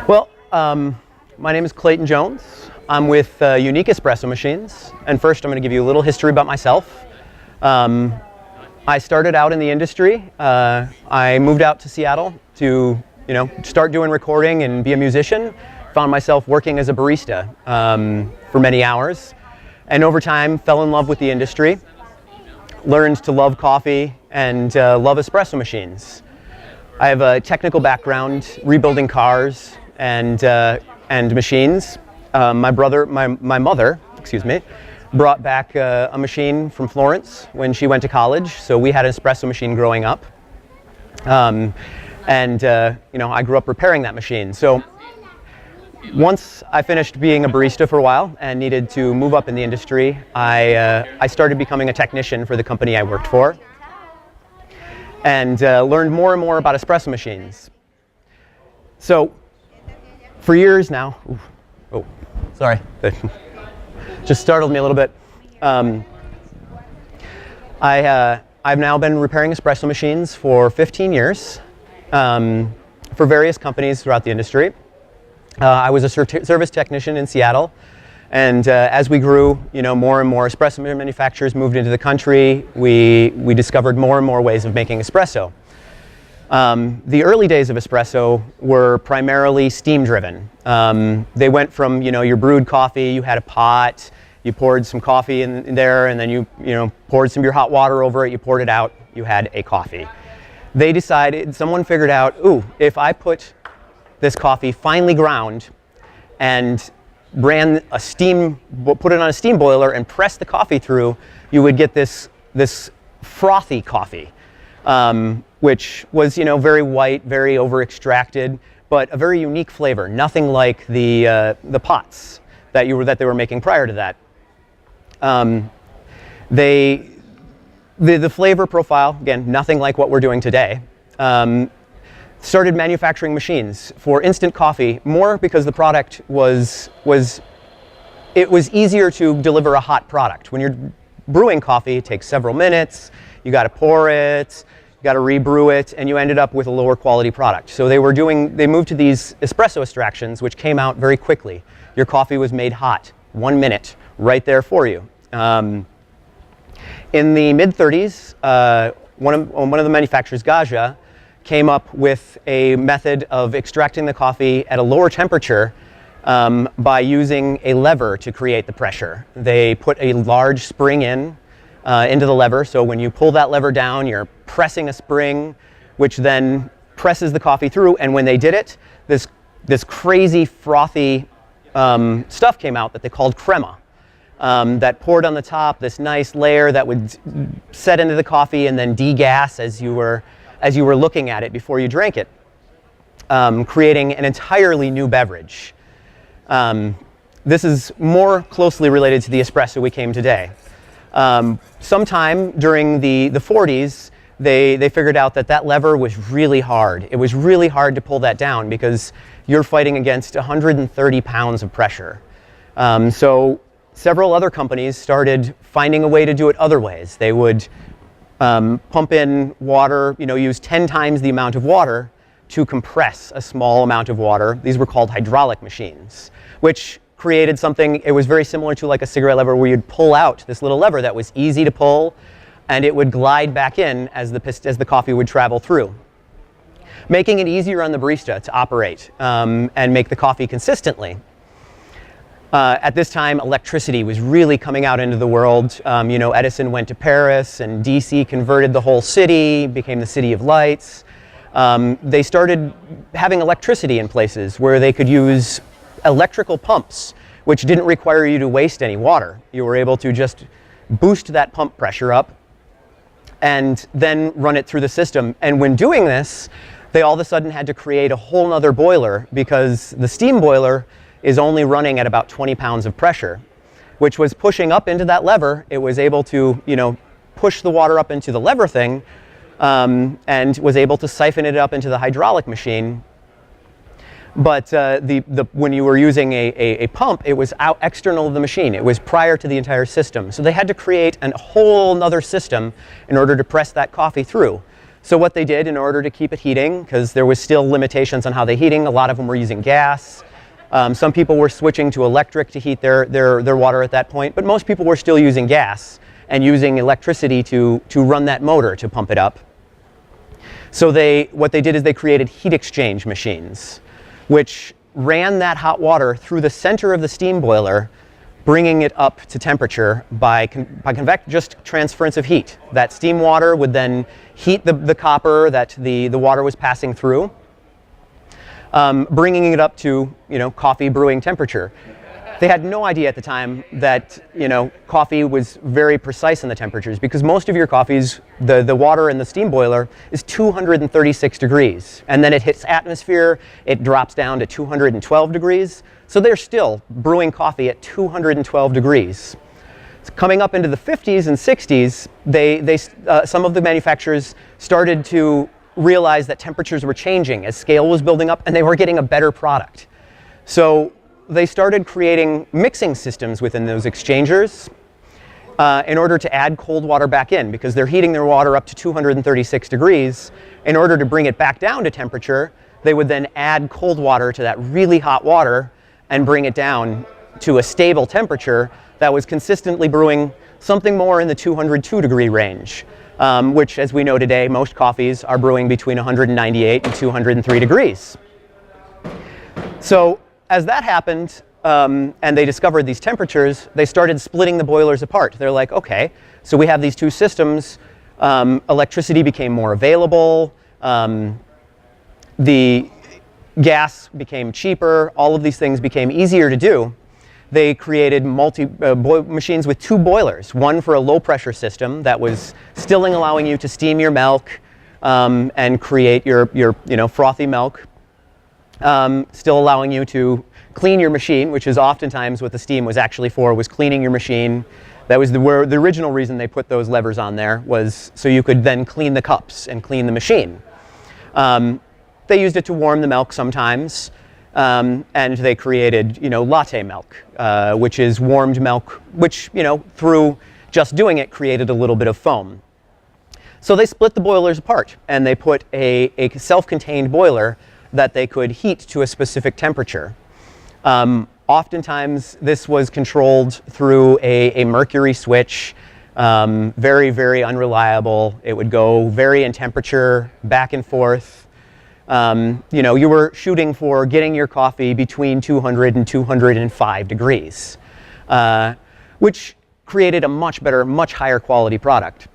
Well, my name is Clayton Jones. I'm with UNIC espresso machines, and first I'm going to give you a little history about myself. I started out in the industry. I moved out to Seattle to, start doing recording and be a musician. Found myself working as a barista for many hours, and over time fell in love with the industry. Learned to love coffee and love espresso machines. I have a technical background rebuilding cars and machines. My mother, brought back a machine from Florence when she went to college, so we had an espresso machine growing up. I grew up repairing that machine. So once I finished being a barista for a while and needed to move up in the industry, I started becoming a technician for the company I worked for, and learned more and more about espresso machines. So for years now, sorry, just startled me a little bit. I've now been repairing espresso machines for 15 years for various companies throughout the industry. I was a service technician in Seattle, and as we grew, more and more espresso manufacturers moved into the country. We discovered more and more ways of making espresso. The early days of espresso were primarily steam-driven. They went from, your brewed coffee, you had a pot, you poured some coffee in there, and then you poured some of your hot water over it, you poured it out, you had a coffee. Someone figured out, if I put this coffee finely ground and put it on a steam boiler and press the coffee through, you would get this frothy coffee, which was very white, very over extracted, but a very unique flavor. Nothing like the pots that they were making prior to that. The flavor profile, again, nothing like what we're doing today. Started manufacturing machines for instant coffee, more because the product was easier to deliver a hot product. When you're brewing coffee, it takes several minutes, you got to pour it, you got to rebrew it, and you ended up with a lower quality product. So they moved to these espresso extractions, which came out very quickly. Your coffee was made hot, 1 minute, right there for you. In the mid-30s, one of the manufacturers, Gaja, came up with a method of extracting the coffee at a lower temperature by using a lever to create the pressure. They put a large spring into the lever, so when you pull that lever down, you're pressing a spring, which then presses the coffee through, and when they did it, this crazy frothy stuff came out that they called crema, that poured on the top, this nice layer that would set into the coffee and then degas as you were looking at it before you drank it, creating an entirely new beverage. This is more closely related to the espresso we came today. Sometime during the 40s, they figured out that lever was really hard. It was really hard to pull that down because you're fighting against 130 pounds of pressure. So several other companies started finding a way to do it other ways. They would pump in water, use 10 times the amount of water to compress a small amount of water. These were called hydraulic machines, which created something. It was very similar to like a cigarette lever, where you'd pull out this little lever that was easy to pull, and it would glide back in as the coffee would travel through, making it easier on the barista to operate and make the coffee consistently. At this time, electricity was really coming out into the world. Edison went to Paris, and DC converted the whole city, became the city of lights. They started having electricity in places where they could use electrical pumps, which didn't require you to waste any water. You were able to just boost that pump pressure up and then run it through the system. And when doing this, they all of a sudden had to create a whole nother boiler, because the steam boiler is only running at about 20 pounds of pressure, which was pushing up into that lever. It was able to, push the water up into the lever thing, and was able to siphon it up into the hydraulic machine. But when you were using a pump, it was out external of the machine. It was prior to the entire system. So they had to create a whole nother system in order to press that coffee through. So what they did in order to keep it heating, because there was still limitations on how they heating, a lot of them were using gas. Some people were switching to electric to heat their water at that point, but most people were still using gas and using electricity to run that motor to pump it up. So what they did is they created heat exchange machines, which ran that hot water through the center of the steam boiler, bringing it up to temperature by just transference of heat. That steam water would then heat the copper that the water was passing through, bringing it up to coffee brewing temperature. They had no idea at the time that coffee was very precise in the temperatures, because most of your coffees, the water in the steam boiler is 236 degrees, and then it hits atmosphere, it drops down to 212 degrees. So they're still brewing coffee at 212 degrees. Coming up into the 50s and 60s, some of the manufacturers started to realize that temperatures were changing as scale was building up, and they were getting a better product. So they started creating mixing systems within those exchangers in order to add cold water back in, because they're heating their water up to 236 degrees. In order to bring it back down to temperature, they would then add cold water to that really hot water and bring it down to a stable temperature that was consistently brewing something more in the 202 degree range, which, as we know today, most coffees are brewing between 198 and 203 degrees. So as that happened, and they discovered these temperatures, they started splitting the boilers apart. They're like, okay, so we have these two systems. Electricity became more available. The gas became cheaper. All of these things became easier to do. They created machines with two boilers, one for a low pressure system that was still allowing you to steam your milk and create your frothy milk. Still allowing you to clean your machine, which is oftentimes what the steam was actually for, was cleaning your machine. That was the original reason they put those levers on there, was so you could then clean the cups and clean the machine. They used it to warm the milk sometimes, and they created latte milk, which is warmed milk, which through just doing it created a little bit of foam. So they split the boilers apart, and they put a self-contained boiler that they could heat to a specific temperature. Oftentimes, this was controlled through a mercury switch, very, very unreliable. It would go vary in temperature, back and forth. You were shooting for getting your coffee between 200 and 205 degrees, which created a much better, much higher quality product.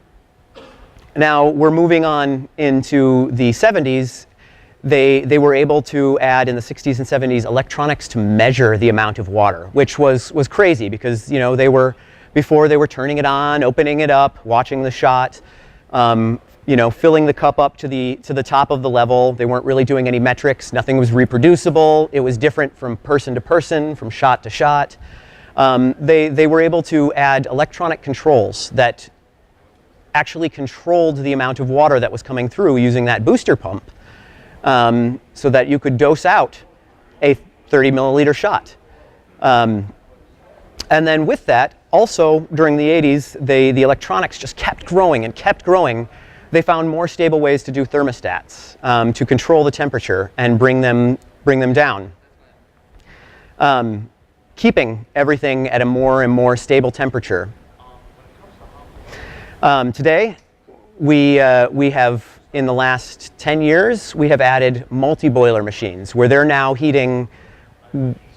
Now, we're moving on into the 70s. They were able to add in the 60s and 70s electronics to measure the amount of water, which was crazy, because before they were turning it on, opening it up, watching the shot, filling the cup up to the top of the level. They weren't really doing any metrics. Nothing was reproducible. It was different from person to person, from shot to shot. They were able to add electronic controls that actually controlled the amount of water that was coming through using that booster pump. So that you could dose out a 30 milliliter shot. And then with that, also during the 80s, the electronics just kept growing and kept growing. They found more stable ways to do thermostats, to control the temperature and bring them down. Keeping everything at a more and more stable temperature. Today, we have, in the last 10 years, we have added multi-boiler machines, where they're now heating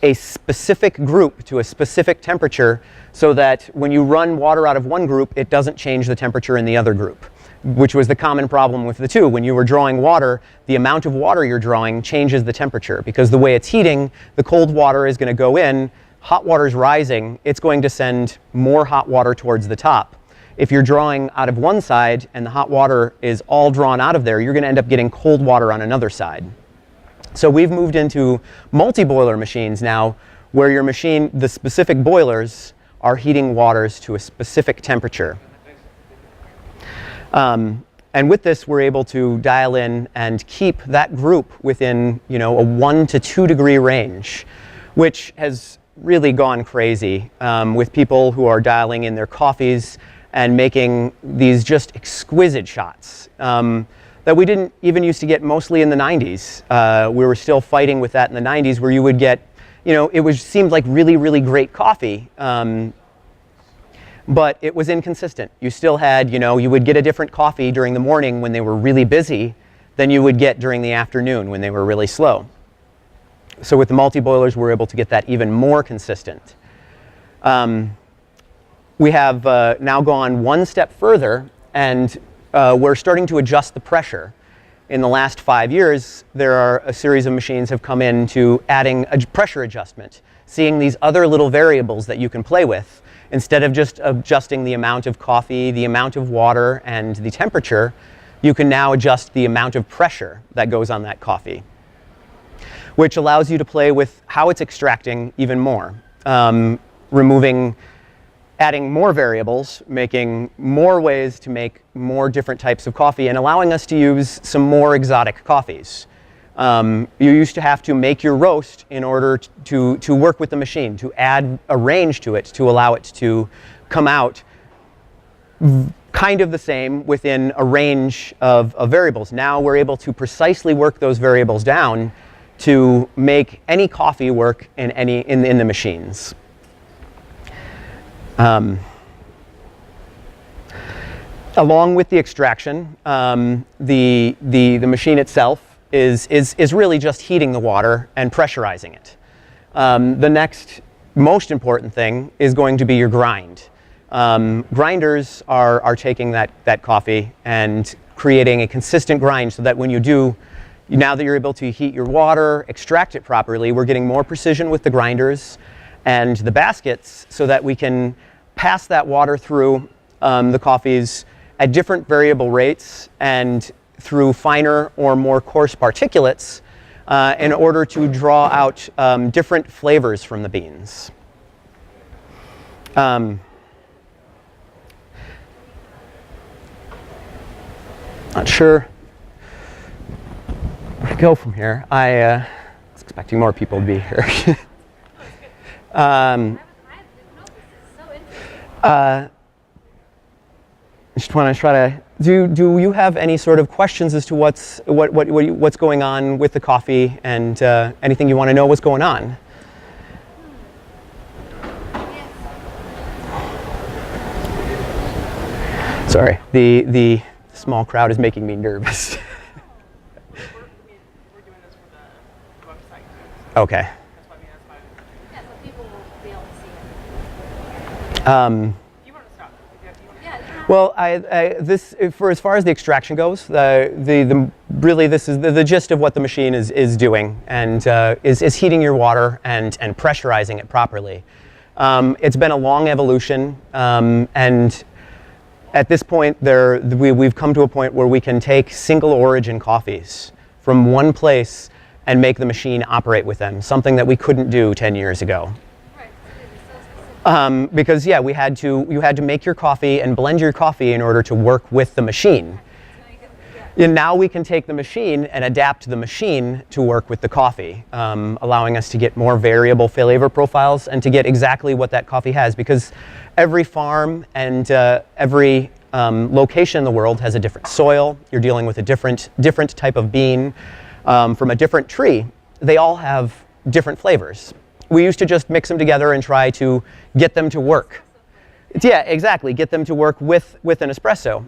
a specific group to a specific temperature, so that when you run water out of one group, it doesn't change the temperature in the other group, which was the common problem with the two. When you were drawing water, the amount of water you're drawing changes the temperature, because the way it's heating, the cold water is going to go in, hot water's rising, it's going to send more hot water towards the top. If you're drawing out of one side and the hot water is all drawn out of there, you're going to end up getting cold water on another side. So we've moved into multi-boiler machines now, where your machine, the specific boilers, are heating waters to a specific temperature. And with this, we're able to dial in and keep that group within a 1 to 2 degree range, which has really gone crazy with people who are dialing in their coffees and making these just exquisite shots. that we didn't even used to get mostly in the 90s. We were still fighting with that in the 90s, where you would get, it seemed like really, really great coffee, but it was inconsistent. You still had, you would get a different coffee during the morning when they were really busy than you would get during the afternoon when they were really slow. So with the multi-boilers, we're able to get that even more consistent. We have now gone one step further, and we're starting to adjust the pressure. In the last 5 years, there are a series of machines have come in to adding a pressure adjustment, seeing these other little variables that you can play with. Instead of just adjusting the amount of coffee, the amount of water, and the temperature, you can now adjust the amount of pressure that goes on that coffee, which allows you to play with how it's extracting even more, adding more variables, making more ways to make more different types of coffee, and allowing us to use some more exotic coffees. You used to have to make your roast in order to work with the machine, to add a range to it, to allow it to come out kind of the same within a range of variables. Now we're able to precisely work those variables down to make any coffee work in the machines. Along with the extraction, the machine itself is really just heating the water and pressurizing it. The next most important thing is going to be your grind. Grinders are taking that coffee and creating a consistent grind so that when you do, now that you're able to heat your water, extract it properly, we're getting more precision with the grinders and the baskets so that we can pass that water through the coffees at different variable rates and through finer or more coarse particulates in order to draw out different flavors from the beans. Not sure where to go from here. I was expecting more people to be here. Just want to try to do you have any sort of questions as to what's going on with the coffee, and anything you want to know what's going on? Sorry, the small crowd is making me nervous. We're doing this for the website. Okay. That's why Yeah, so people will be able to see it. you want to stop? Yeah. Well, for as far as the extraction goes, really this is the gist of what the machine is doing, and is heating your water and pressurizing it properly. It's been a long evolution, and at this point, we've come to a point where we can take single origin coffees from one place and make the machine operate with them, something that we couldn't do 10 years ago. Because you had to make your coffee and blend your coffee in order to work with the machine. And now we can take the machine and adapt the machine to work with the coffee, allowing us to get more variable flavor profiles and to get exactly what that coffee has, because every farm and every location in the world has a different soil. You're dealing with a different type of bean from a different tree. They all have different flavors. We used to just mix them together and try to get them to work. Yeah, exactly. Get them to work with an espresso.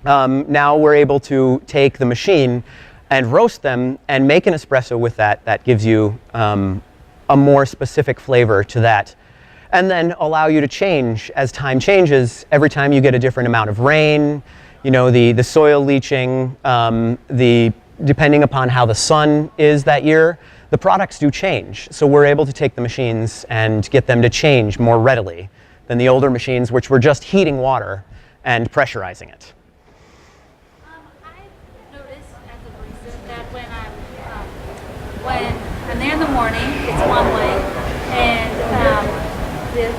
Now we're able to take the machine and roast them and make an espresso with that. That gives you a more specific flavor to that. And then allow you to change as time changes. Every time you get a different amount of rain, the soil leaching, depending upon how the sun is that year, the products do change. So we're able to take the machines and get them to change more readily than the older machines, which were just heating water and pressurizing it. I've noticed as a barista that when I'm there in the morning, it's one way, and the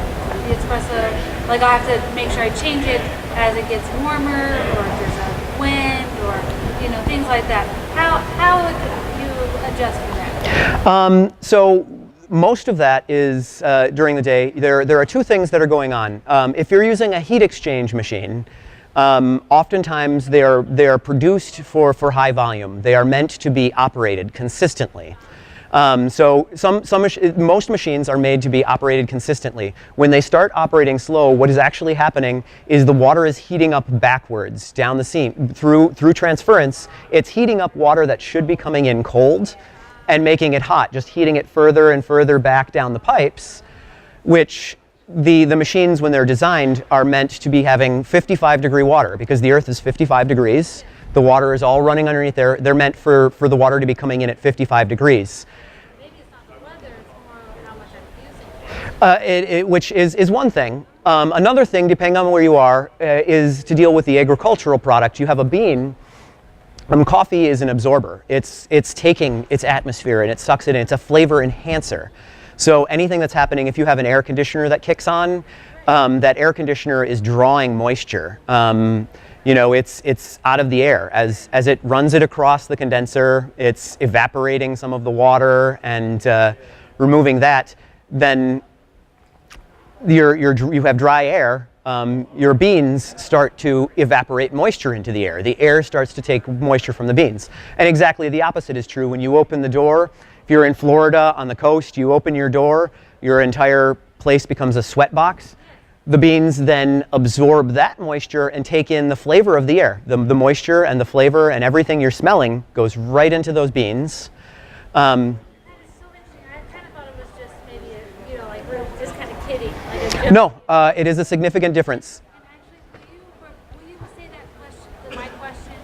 espresso, like I have to make sure I change it as it gets warmer, or if there's a wind, or things like that. How would you adjust for that? So most of that is during the day. There are two things that are going on. If you're using a heat exchange machine, Oftentimes they are produced for high volume. They are meant to be operated consistently. So most machines are made to be operated consistently. When they start operating slow, what is actually happening is the water is heating up backwards down the seam. Through transference, it's heating up water that should be coming in cold and making it hot, just heating it further and further back down the pipes, which the machines, when they're designed, are meant to be having 55-degree water, because the Earth is 55 degrees. The water is all running underneath there. They're meant for the water to be coming in at 55 degrees. Maybe it's not the weather, it's more how much I'm using it. Which is one thing. Another thing, depending on where you are, is to deal with the agricultural product. You have a bean. Coffee is an absorber. It's taking its atmosphere and it sucks it in. It's a flavor enhancer. So anything that's happening, if you have an air conditioner that kicks on, that air conditioner is drawing moisture. It's out of the air. As it runs it across the condenser, it's evaporating some of the water and removing that. Then you have dry air. Your beans start to evaporate moisture into the air. The air starts to take moisture from the beans. And exactly the opposite is true when you open the door. If you're in Florida on the coast, you open your door, your entire place becomes a sweat box. The beans then absorb that moisture and take in the flavor of the air. The moisture and the flavor and everything you're smelling goes right into those beans. That is so interesting. I kind of thought it was just maybe, like we're just kind of kidding. Like a joke. No, it is a significant difference. And actually, will you say that question, my question,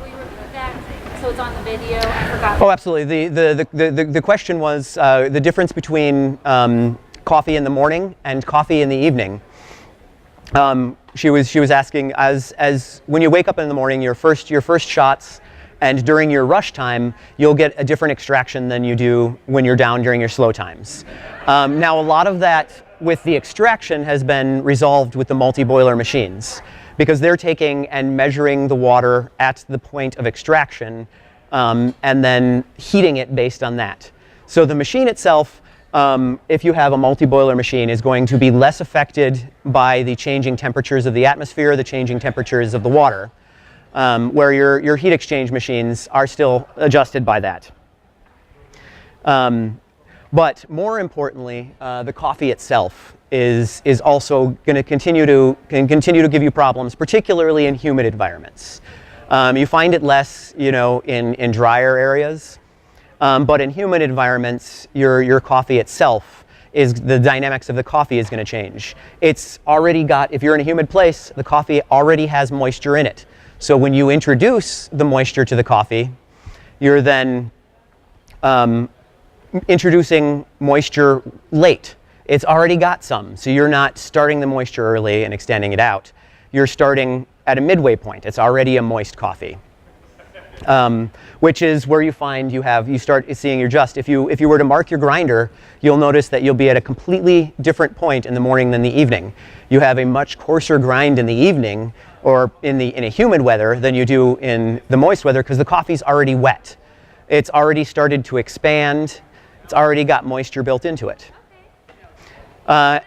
will you repeat that? So it's on the video, I forgot. Oh, absolutely. The question was the difference between coffee in the morning and coffee in the evening. She was asking, as when you wake up in the morning, your first shots, and during your rush time, you'll get a different extraction than you do when you're down during your slow times. Now, a lot of that with the extraction has been resolved with the multi-boiler machines, because they're taking and measuring the water at the point of extraction and then heating it based on that. So the machine itself, if you have a multi-boiler machine, is going to be less affected by the changing temperatures of the atmosphere, the changing temperatures of the water, where your heat exchange machines are still adjusted by that. But more importantly, the coffee itself is also going to continue to give you problems, particularly in humid environments. You find it less, in drier areas. But in humid environments, your coffee itself the dynamics of the coffee is going to change. It's already got, if you're in a humid place, the coffee already has moisture in it. So when you introduce the moisture to the coffee, you're then introducing moisture late. It's already got some, so you're not starting the moisture early and extending it out. You're starting at a midway point. It's already a moist coffee. Which is where you find you start seeing your just. If you were to mark your grinder, you'll notice that you'll be at a completely different point in the morning than the evening. You have a much coarser grind in the evening or in a humid weather than you do in the moist weather, because the coffee's already wet. It's already started to expand. It's already got moisture built into it. And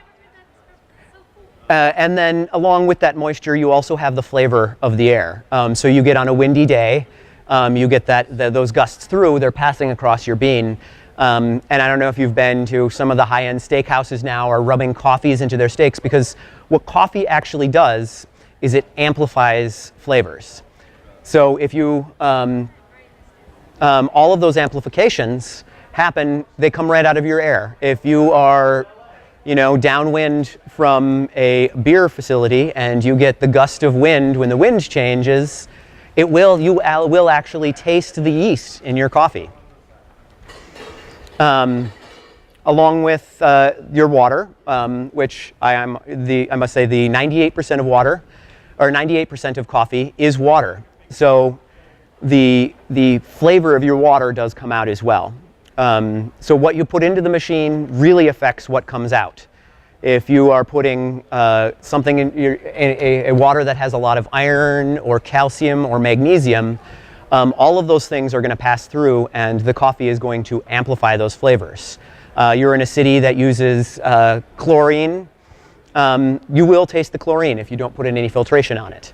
then along with that moisture, you also have the flavor of the air. So you get on a windy day, you get those gusts through, they're passing across your bean. And I don't know if you've been to some of the high-end steakhouses now are rubbing coffees into their steaks, because what coffee actually does is it amplifies flavors. So if you, all of those amplifications happen, they come right out of your air. If you are downwind from a beer facility and you get the gust of wind when the wind changes, you will actually taste the yeast in your coffee. Along with your water, which I must say the 98% of water, or 98% of coffee is water. So the flavor of your water does come out as well. So what you put into the machine really affects what comes out. If you are putting something in a water that has a lot of iron or calcium or magnesium, all of those things are going to pass through, and the coffee is going to amplify those flavors. You're in a city that uses chlorine. You will taste the chlorine if you don't put in any filtration on it.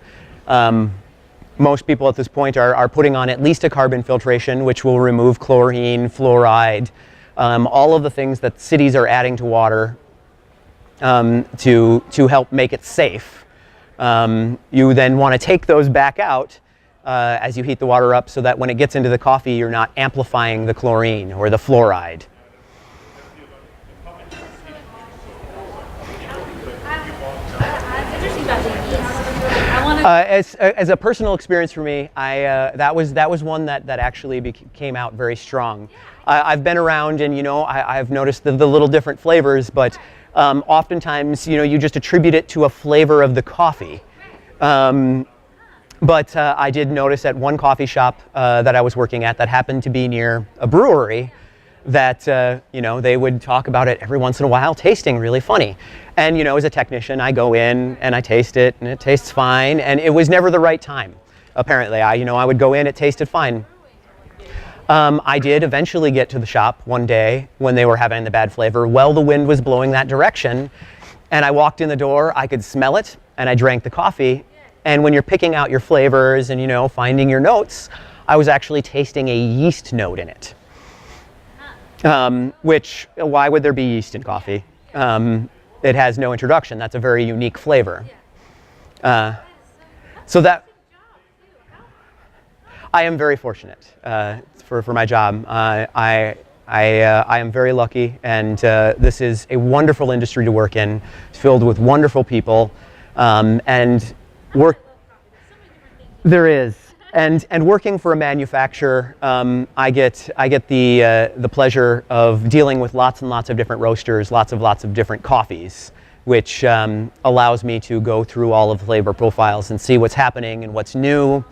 Most people at this point are putting on at least a carbon filtration, which will remove chlorine, fluoride, all of the things that cities are adding to water to help make it safe. You then want to take those back out as you heat the water up so that when it gets into the coffee, you're not amplifying the chlorine or the fluoride. As a personal experience for me, that was one that actually came out very strong. I've been around, and I've noticed the little different flavors, but oftentimes you just attribute it to a flavor of the coffee. But I did notice at one coffee shop that I was working at that happened to be near a brewery that they would talk about it every once in a while tasting really funny. And as a technician, I go in and I taste it and it tastes fine, and it was never the right time. Apparently, I would go in, it tasted fine. I did eventually get to the shop one day when they were having the bad flavor. Well, the wind was blowing that direction, and I walked in the door, I could smell it, and I drank the coffee. And when you're picking out your flavors and finding your notes, I was actually tasting a yeast note in it. Which, why would there be yeast in coffee? It has no introduction. That's a very unique flavor. So that, I am very fortunate for my job. I am very lucky, and this is a wonderful industry to work in. It's filled with wonderful people, and work. There is. And working for a manufacturer, I get the pleasure of dealing with lots and lots of different roasters, lots of different coffees, which allows me to go through all of the flavor profiles and see what's happening and what's new.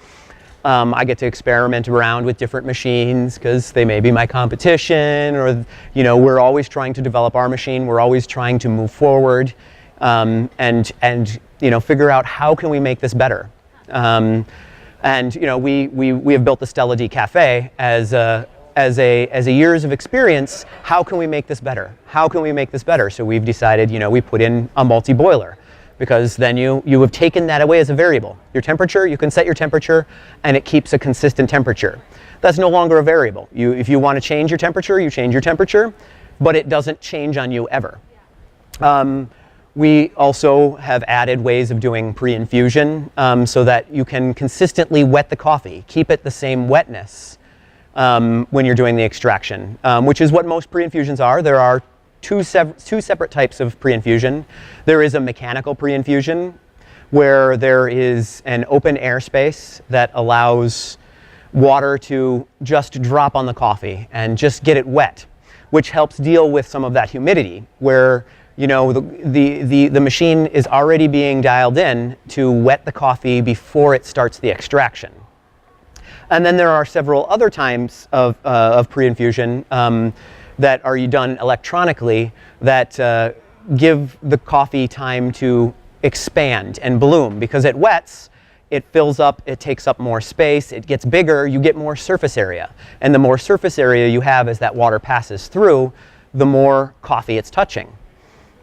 I get to experiment around with different machines because they may be my competition, or we're always trying to develop our machine. We're always trying to move forward and figure out how can we make this better. And we have built the Stella D Cafe as a years of experience. How can we make this better? How can we make this better? So we've decided, we put in a multi-boiler, because then you have taken that away as a variable. Your temperature, you can set your temperature, and it keeps a consistent temperature. That's no longer a variable. If you want to change your temperature, you change your temperature, but it doesn't change on you ever. We also have added ways of doing pre-infusion so that you can consistently wet the coffee, keep it the same wetness when you're doing the extraction, which is what most pre-infusions are. There are two separate types of pre-infusion. There is a mechanical pre-infusion where there is an open airspace that allows water to just drop on the coffee and just get it wet, which helps deal with some of that humidity where the machine is already being dialed in to wet the coffee before it starts the extraction. And then there are several other types of pre-infusion that are done electronically that give the coffee time to expand and bloom, because it wets, it fills up, it takes up more space, it gets bigger, you get more surface area. And the more surface area you have as that water passes through, the more coffee it's touching.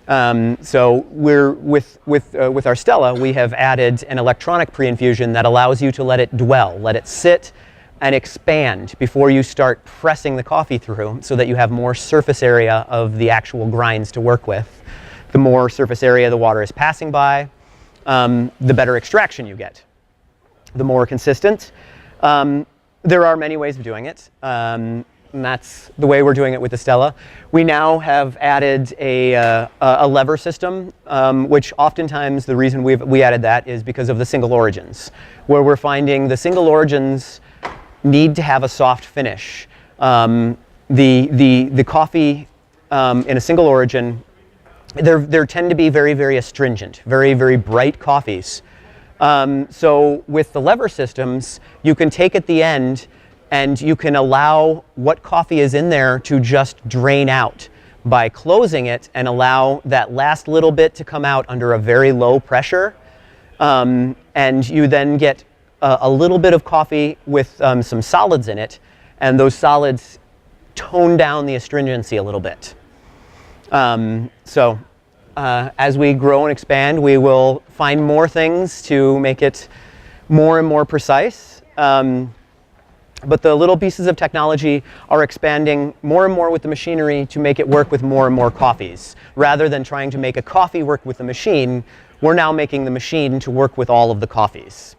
So we're with our Stella, we have added an electronic pre-infusion that allows you to let it dwell, let it sit and expand before you start pressing the coffee through, so that you have more surface area of the actual grinds to work with. The more surface area the water is passing by, the better extraction you get. The more consistent. There are many ways of doing it. And that's the way we're doing it with the Stella. We now have added a lever system, which oftentimes the reason we added that is because of the single origins, where we're finding the single origins need to have a soft finish. The coffee in a single origin, they tend to be very, very astringent, very, very bright coffees. So with the lever systems, you can take at the end and you can allow what coffee is in there to just drain out by closing it and allow that last little bit to come out under a very low pressure. And you then get a little bit of coffee with some solids in it, and those solids tone down the astringency a little bit. As we grow and expand, we will find more things to make it more and more precise. But the little pieces of technology are expanding more and more with the machinery to make it work with more and more coffees. Rather than trying to make a coffee work with the machine, we're now making the machine to work with all of the coffees.